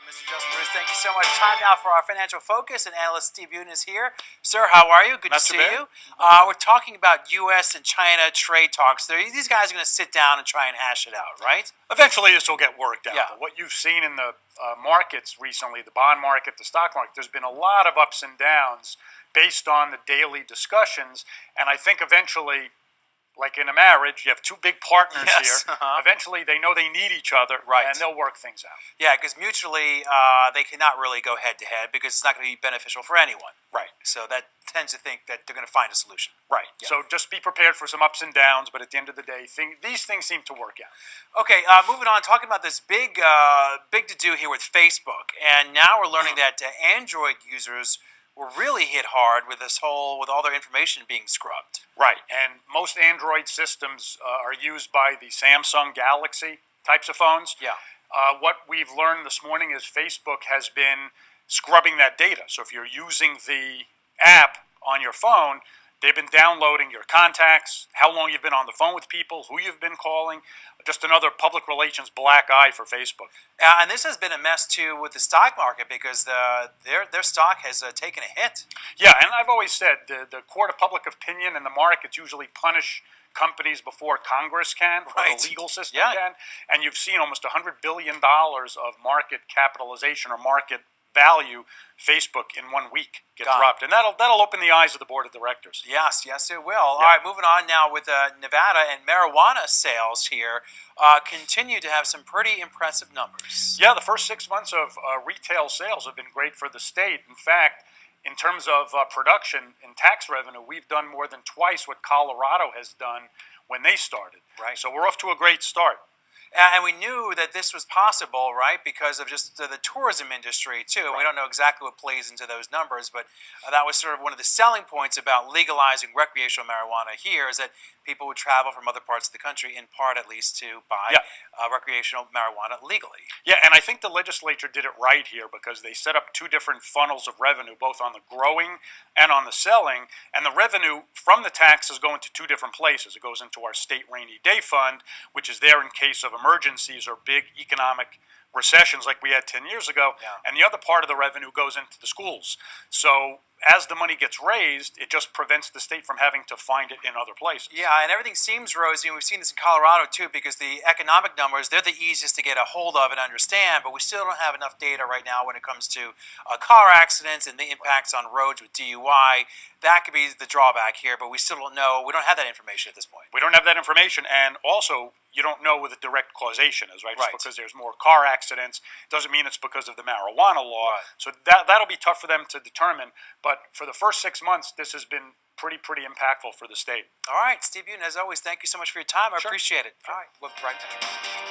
Mr. Justin Bruce, thank you so much. Time now for our financial focus, and analyst Steve Budin is here. Sir, how are you? Good to see you. We're talking about U.S. and China trade talks. These guys are going to sit down and try and hash it out, right? Eventually, this will get worked out. Yeah. But what you've seen in the markets recently, the bond market, the stock market, there's been a lot of ups and downs based on the daily discussions, and I think eventually, like in a marriage, you have two big partners here. Eventually, they know they need each other, and they'll work things out. Yeah, because mutually, they cannot really go head-to-head because it's not going to be beneficial for anyone. Right. So that tends to think that they're going to find a solution. Right. Yeah. So just be prepared for some ups and downs, but at the end of the day, these things seem to work out. Okay, moving on, talking about this big to-do here with Facebook. And now we're learning that Android users were really hit hard with with all their information being scrubbed. Right, and most Android systems are used by the Samsung Galaxy types of phones. Yeah. What we've learned this morning is Facebook has been scrubbing that data. So if you're using the app on your phone, they've been downloading your contacts, how long you've been on the phone with people, who you've been calling. Just another public relations black eye for Facebook. And this has been a mess too with the stock market because their stock has taken a hit. Yeah, and I've always said the court of public opinion and the markets usually punish companies before Congress can, or the legal system can. And you've seen almost $100 billion of market capitalization or market value Facebook in 1 week get dropped, and that'll open the eyes of the board of directors. Yes, it will. All right, moving on now with Nevada and marijuana sales here continue to have some pretty impressive numbers. Yeah, the first 6 months of retail sales have been great for the state. In fact, in terms of production and tax revenue, we've done more than twice what Colorado has done when they started. Right. So we're off to a great start. And we knew that this was possible, right, because of just the tourism industry, too. Right. We don't know exactly what plays into those numbers, but that was sort of one of the selling points about legalizing recreational marijuana here is that people would travel from other parts of the country, in part at least, to buy recreational marijuana legally. Yeah, and I think the legislature did it right here because they set up two different funnels of revenue, both on the growing and on the selling, and the revenue from the taxes go into two different places. It goes into our state rainy day fund, which is there in case of emergencies or big economic recessions like we had 10 years ago, and the other part of the revenue goes into the schools. So as the money gets raised, it just prevents the state from having to find it in other places. Yeah, and everything seems rosy, and we've seen this in Colorado too, because the economic numbers, they're the easiest to get a hold of and understand, but we still don't have enough data right now when it comes to car accidents and the impacts on roads with DUI. That could be the drawback here, but we still don't know. We don't have that information at this point. We don't have that information, and also you don't know what the direct causation is, right? Just because there's more car accidents doesn't mean it's because of the marijuana law. So that'll be tough for them to determine. But for the first 6 months, this has been pretty impactful for the state. All right, Steve Budin, as always, thank you so much for your time. I appreciate it. Sure. All right, we'll be right back.